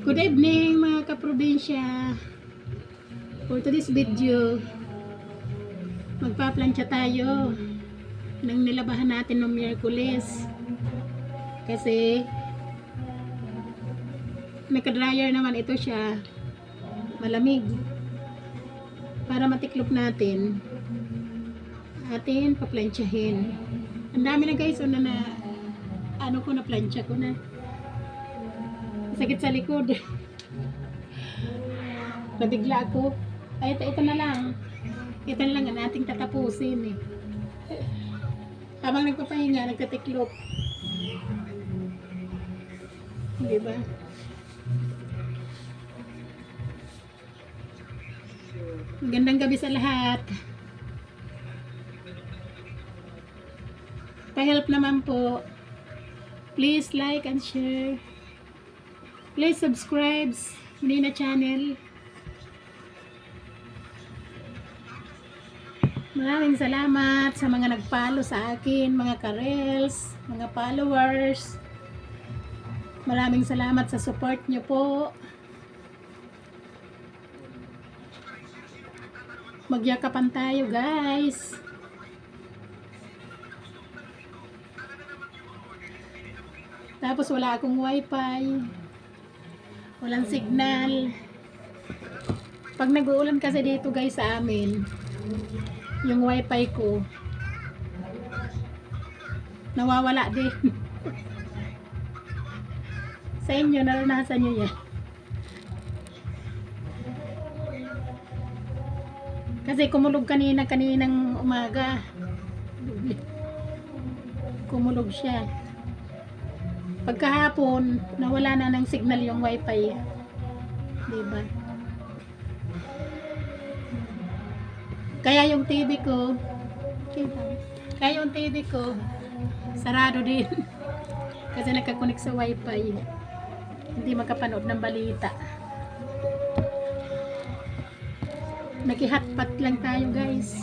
Good evening mga kaprobinsya. For today's video, magpaplansya tayo ng nilabahan natin noong Miyerkules. Kasi naka-dryer naman ito siya. Malamig. Para matiklop natin, atin paplansyahin. Ang dami na guys, ano ko na plansya ko na. Sakit sa likod. Nabigla ako. Ay, ito na lang. Ito na lang ang ating tatapusin eh. Habang nagpapahinga, nagtatiklop. Diba? Magandang gabi sa lahat. Pa-help naman po. Please like and share. Please subscribe Nina channel. Maraming salamat sa mga nag-follow sa akin, mga karels, mga followers. Maraming salamat sa support nyo po. Magyakapan tayo guys. Tapos wala akong wifi. Walang signal. Pag nag-uulan kasi dito guys sa amin, yung wifi ko nawawala din. Sa inyo, naranasan nyo yan? Kasi kumulog kaninang umaga. Kumulog siya. Pagkahapon, nawala na ng signal yung wifi. Diba? Kaya yung TV ko, sarado din. Kasi nakakonek sa wifi. Hindi makapanood ng balita. Naki-hotpot lang tayo guys.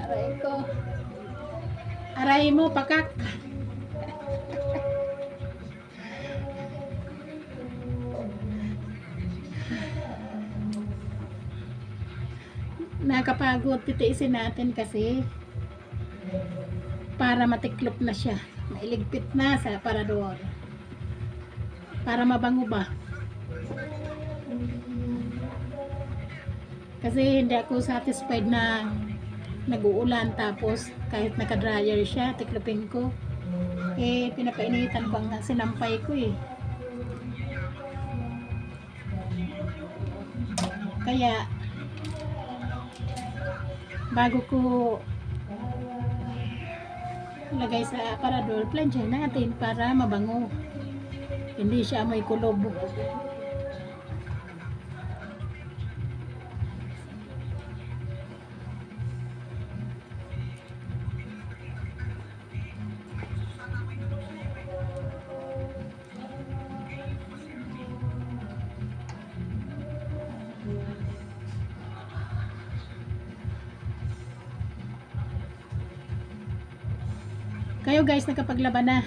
Aray ko. Aray mo, pakak. Nakapagod, titiisin natin kasi para matiklop na siya. Mailigpit na sa parador. Para mabango ba? Kasi hindi ako satisfied na nag-uulan tapos kahit naka-dryer siya, tiklopin ko. Eh, pinapainitan ko ang sinampay ko eh. Kaya, bago ko lagay sa parador, plansyahin natin para mabango. Hindi siya amoy kulob. Kayo guys, nakapaglaban na.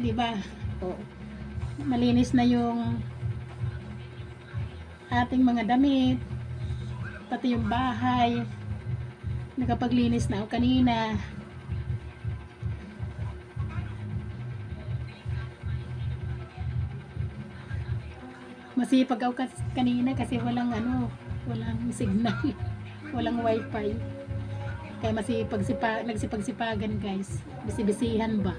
Diba? O, malinis na yung ating mga damit. Pati yung bahay. Nakapaglinis na ako kanina. Masipag ako kanina kasi walang signal. Walang wifi. Kaya nagsipagsipagan guys. Bisibisihan ba?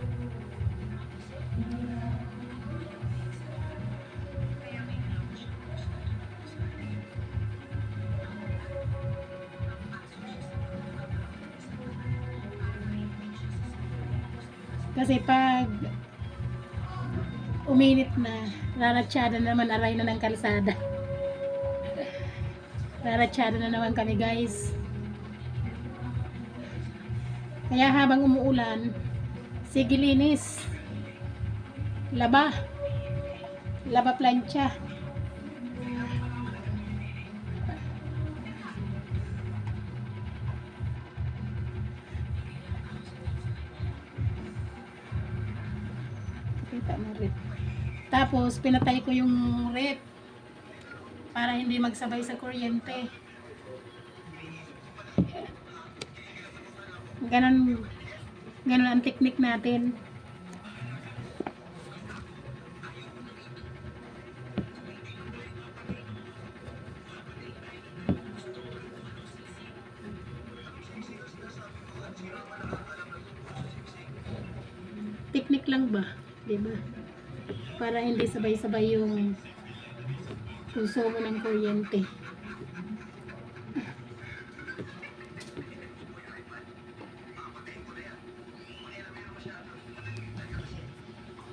Kasi pag uminit na, raratsyada naman, aray na ng kalsada. Raratsyada na naman kami guys. Kaya habang umuulan, sige linis. Laba plancha. Kita mo rep. Tapos, pinatay ko yung rep para hindi magsabay sa kuryente. Ganon, ganon ang technique natin. Technique lang ba? Diba? Para hindi sabay-sabay yung konsumo ng kuryente.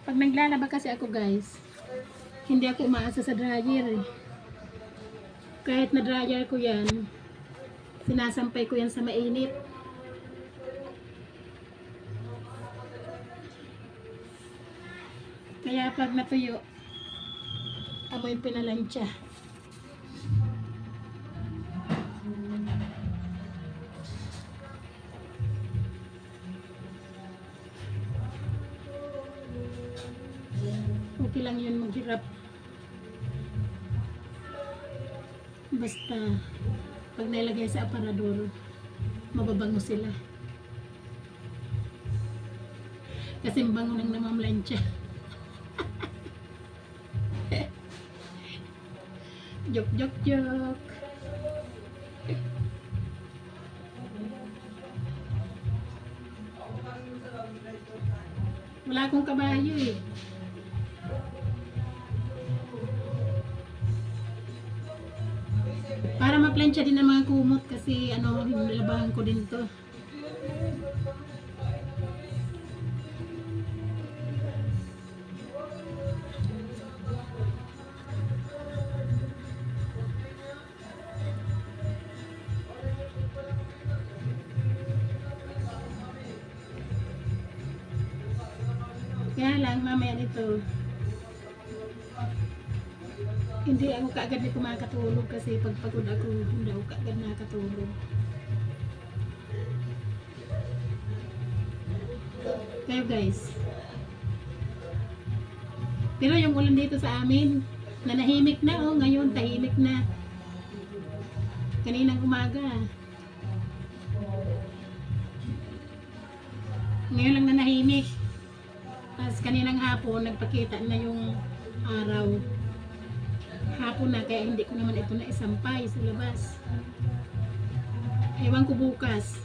Pag naglalaba kasi ako guys, hindi ako umaasa sa dryer eh. Kahit na dryer ko yan, sinasampay ko yan sa mainit. Kaya pag natuyo, amoy pinalansya. Okay lang yun maghirap. Basta pag nilagay sa aparador, mababango sila. Kasi bango nang namamlansya. Joke, joke, joke. Wala akong kabayo eh. Para maplansya din ang mga kumot kasi ano, nilabahan ko din to. Kaya lang mamaya nito, hindi ako kaagad na kumakatulog kasi pag pagod ako, hindi ako kaagad nakatulog. Kayo guys. Pero yung ulan dito sa amin, nanahimik na oh, ngayon tahimik na. Kaninang umaga. Ngayon lang nanahimik. Tapos kaninang hapon, nagpakita na yung araw. Hapon na, kaya hindi ko naman ito na isampay sa labas. Ewan ko bukas.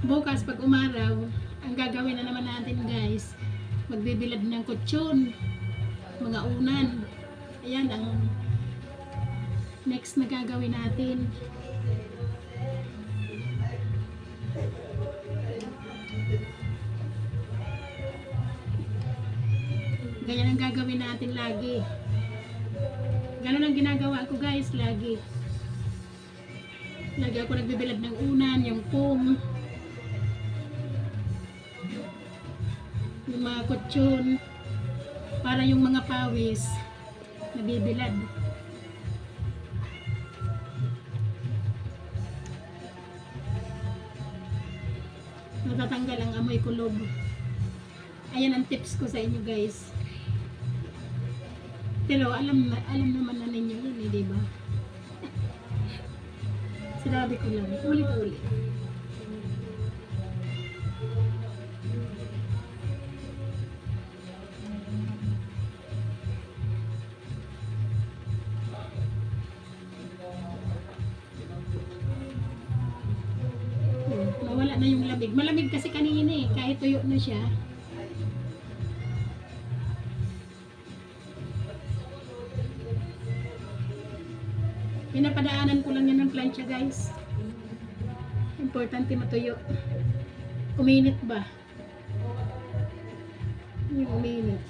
Bukas pag umaraw, ang gagawin na naman natin guys, magbibilad ng kutsyon, mga unan. Ayan ang next na gagawin natin. Ganyan ang gagawin natin lagi. Ganun ang ginagawa ko guys, lagi. Lagi ako nagbibilad ng unan, yung pong, yung mga kutsyon, para yung mga pawis, nabibilad. Natatanggal ang amoy kulob. Ayan ang tips ko sa inyo guys. Pero alam naman na ninyo yun eh, diba? Sinabi ko lang, ulit-ulit. Mawala na yung lamig. Malamig kasi kanina eh, kahit tuyo na siya. Pinapadaanan ko lang yan ng plancha guys. Importante matuyo. Uminit ba? Yung uminit.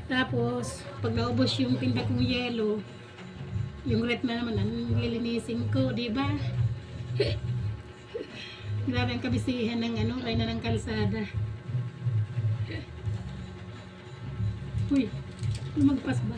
Tapos, pag naubos yung tinda kong yelo, yung red na naman, ang lilinisin ko, diba? Grabe ang kabisihan ng ano, Reyna ng Kalsada. Uy, lumagpas ba?